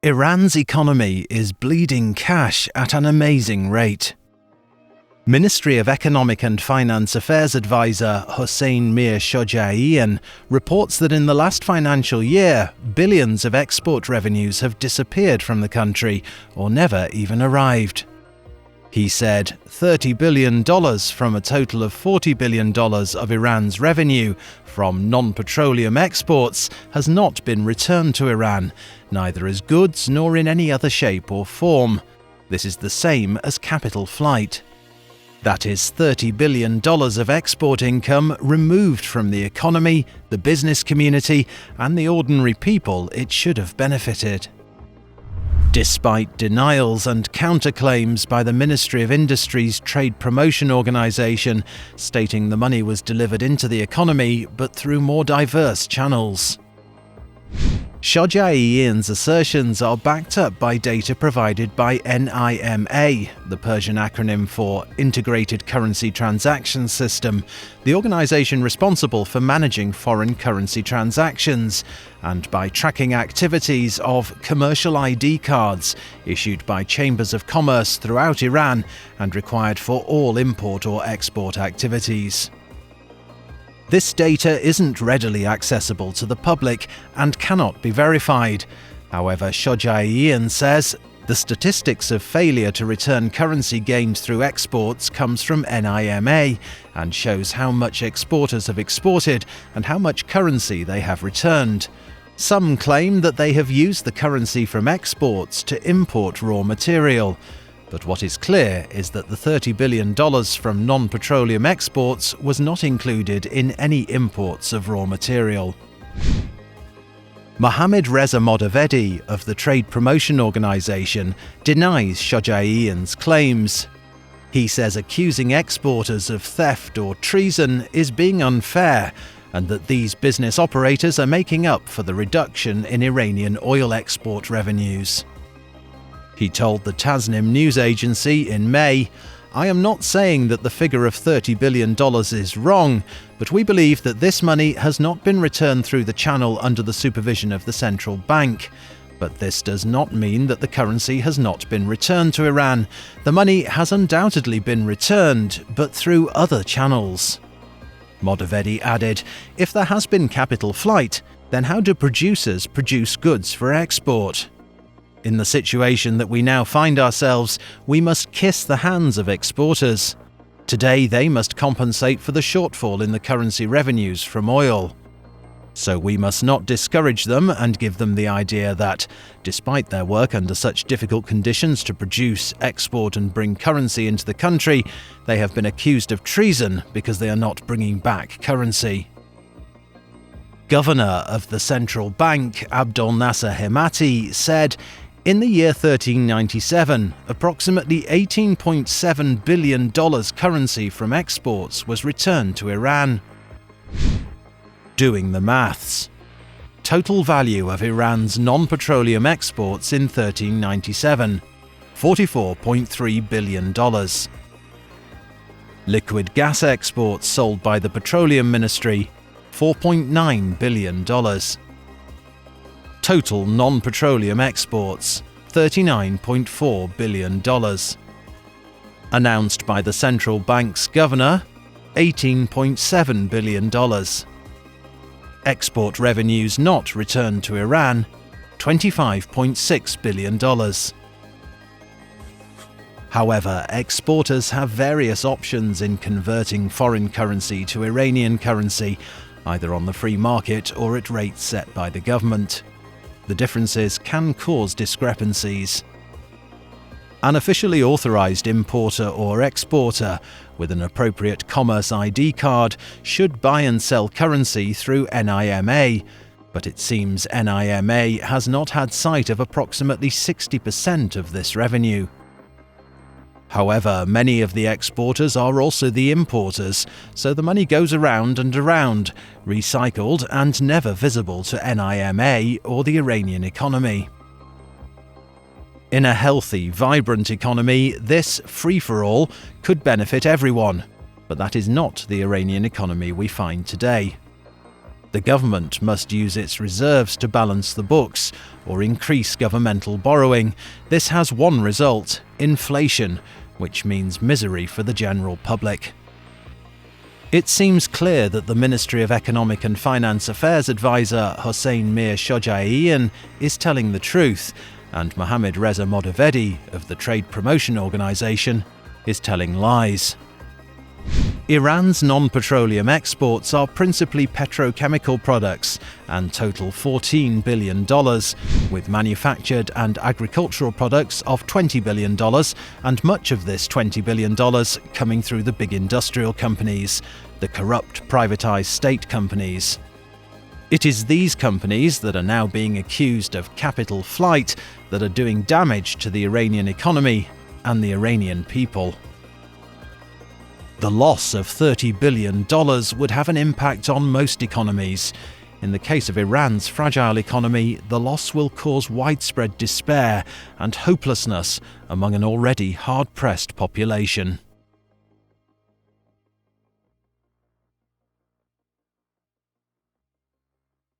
Iran's economy is bleeding cash at an amazing rate. Ministry of Economic and Finance Affairs advisor Hossein Mir Shojaian reports that in the last financial year, billions of export revenues have disappeared from the country or never even arrived. He said $30 billion from a total of $40 billion of Iran's revenue from non-petroleum exports has not been returned to Iran, neither as goods nor in any other shape or form. This is the same as capital flight. That is $30 billion of export income removed from the economy, the business community, and the ordinary people it should have benefited. Despite denials and counterclaims by the Ministry of Industry's Trade Promotion Organisation, stating the money was delivered into the economy but through more diverse channels. Shojaian's assertions are backed up by data provided by NIMA, the Persian acronym for Integrated Currency Transaction System, the organisation responsible for managing foreign currency transactions, and by tracking activities of commercial ID cards issued by chambers of commerce throughout Iran and required for all import or export activities. This data isn't readily accessible to the public and cannot be verified. However, Shojaian says the statistics of failure to return currency gained through exports comes from NIMA and shows how much exporters have exported and how much currency they have returned. Some claim that they have used the currency from exports to import raw material. But what is clear is that the $30 billion from non-petroleum exports was not included in any imports of raw material. Mohammad Reza Modavedi of the Trade Promotion Organisation denies Shojaian's claims. He says accusing exporters of theft or treason is being unfair, and that these business operators are making up for the reduction in Iranian oil export revenues. He told the Tasnim news agency in May, "I am not saying that the figure of $30 billion is wrong, but we believe that this money has not been returned through the channel under the supervision of the central bank. But this does not mean that the currency has not been returned to Iran. The money has undoubtedly been returned, but through other channels." Modavedi added, "If there has been capital flight, then how do producers produce goods for export? In the situation that we now find ourselves, we must kiss the hands of exporters. Today they must compensate for the shortfall in the currency revenues from oil. So we must not discourage them and give them the idea that, despite their work under such difficult conditions to produce, export and bring currency into the country, they have been accused of treason because they are not bringing back currency." Governor of the central bank, Abdel Nasser Hemati, said, "In the year 1397, approximately $18.7 billion currency from exports was returned to Iran." Doing the maths. Total value of Iran's non-petroleum exports in 1397, $44.3 billion. Liquid gas exports sold by the Petroleum Ministry, $4.9 billion. Total non-petroleum exports, $39.4 billion. Announced by the central bank's governor, $18.7 billion. Export revenues not returned to Iran, $25.6 billion. However, exporters have various options in converting foreign currency to Iranian currency, either on the free market or at rates set by the government. The differences can cause discrepancies. An officially authorised importer or exporter with an appropriate commerce ID card should buy and sell currency through NIMA, but it seems NIMA has not had sight of approximately 60% of this revenue. However, many of the exporters are also the importers, so the money goes around and around, recycled and never visible to NIMA or the Iranian economy. In a healthy, vibrant economy, this free-for-all could benefit everyone, but that is not the Iranian economy we find today. The government must use its reserves to balance the books or increase governmental borrowing. This has one result: inflation, which means misery for the general public. It seems clear that the Ministry of Economic and Finance Affairs advisor Hossein Mir Shojaian is telling the truth, and Mohammad Reza Modavedi of the Trade Promotion Organization is telling lies. Iran's non-petroleum exports are principally petrochemical products and total $14 billion, with manufactured and agricultural products of $20 billion, and much of this $20 billion coming through the big industrial companies, the corrupt privatized state companies. It is these companies that are now being accused of capital flight that are doing damage to the Iranian economy and the Iranian people. The loss of $30 billion would have an impact on most economies. In the case of Iran's fragile economy, the loss will cause widespread despair and hopelessness among an already hard-pressed population.